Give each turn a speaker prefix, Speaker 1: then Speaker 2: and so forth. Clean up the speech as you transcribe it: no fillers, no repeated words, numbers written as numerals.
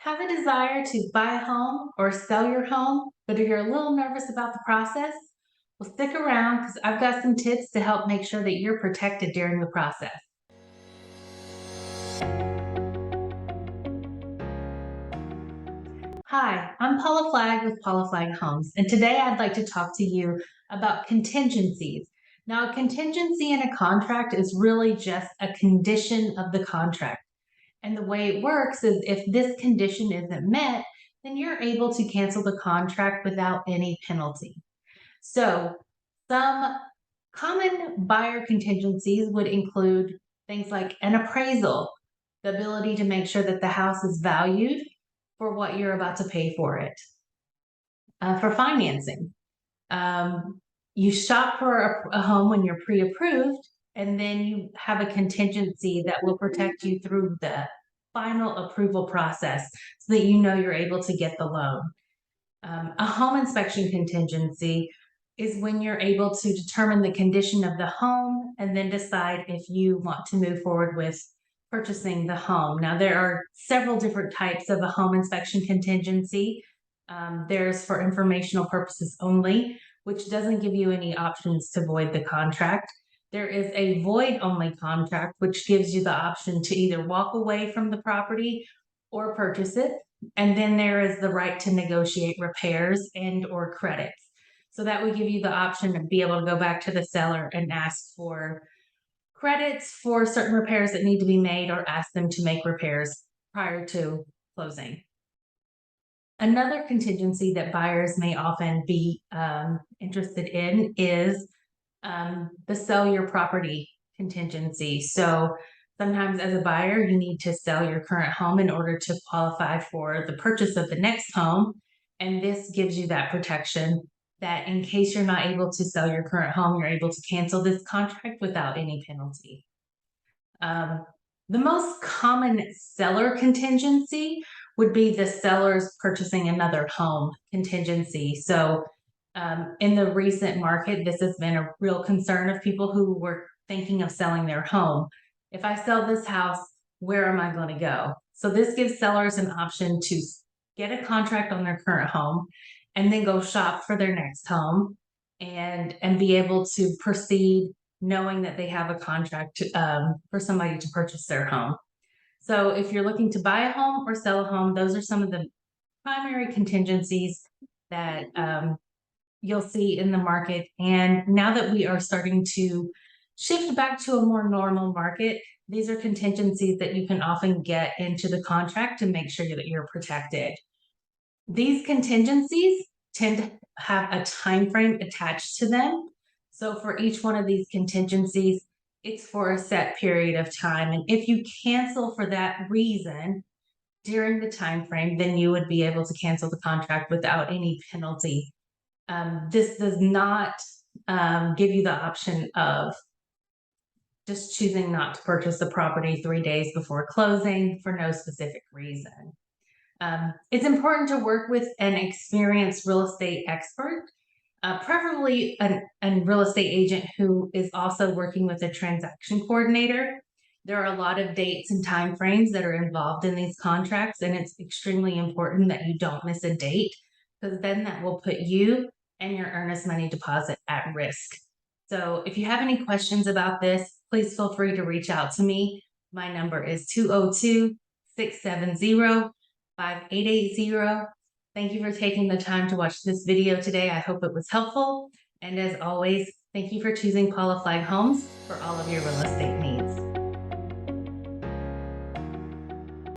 Speaker 1: Have a desire to buy a home or sell your home, but you're a little nervous about the process? Well, stick around because I've got some tips to help make sure that you're protected during the process. Hi, I'm Paula Flagg with Paula Flagg Homes, and today I'd like to talk to you about contingencies. Now, a contingency in a contract is really just a condition of the contract. And the way it works is if this condition isn't met, then you're able to cancel the contract without any penalty. So, some common buyer contingencies would include things like an appraisal, the ability to make sure that the house is valued for what you're about to pay for it. For financing, um, you shop for a home when you're pre-approved, and then you have a contingency that will protect you through the final approval process so that you know you're able to get the loan. A home inspection contingency is when you're able to determine the condition of the home and then decide if you want to move forward with purchasing the home. Now, there are several different types of a home inspection contingency. There's for informational purposes only, which doesn't give you any options to void the contract. There is a void only contract, which gives you the option to either walk away from the property or purchase it. And then there is the right to negotiate repairs and or credits. So that would give you the option to be able to go back to the seller and ask for credits for certain repairs that need to be made or ask them to make repairs prior to closing. Another contingency that buyers may often be interested in is the sell your property contingency. So sometimes as a buyer, you need to sell your current home in order to qualify for the purchase of the next home. And this gives you that protection that in case you're not able to sell your current home, you're able to cancel this contract without any penalty. The most common seller contingency would be the seller's purchasing another home contingency. So in the recent market, this has been a real concern of people who were thinking of selling their home. If I sell this house, where am I going to go? So this gives sellers an option to get a contract on their current home and then go shop for their next home and be able to proceed knowing that they have a contract for somebody to purchase their home. So if you're looking to buy a home or sell a home, those are some of the primary contingencies that you'll see in the market. And now that we are starting to shift back to a more normal market, these are contingencies that you can often get into the contract to make sure that you're protected. These contingencies tend to have a time frame attached to them. So for each one of these contingencies, it's for a set period of time. And if you cancel for that reason during the time frame, then you would be able to cancel the contract without any penalty. This does not give you the option of just choosing not to purchase the property 3 days before closing for no specific reason. It's important to work with an experienced real estate expert, preferably a real estate agent who is also working with a transaction coordinator. There are a lot of dates and time frames that are involved in these contracts, and it's extremely important that you don't miss a date because then that will put you and your earnest money deposit at risk. So if you have any questions about this, please feel free to reach out to me. My number is 202-670-5880. Thank you for taking the time to watch this video today. I hope it was helpful. And as always, thank you for choosing Paula Flagg Homes for all of your real estate.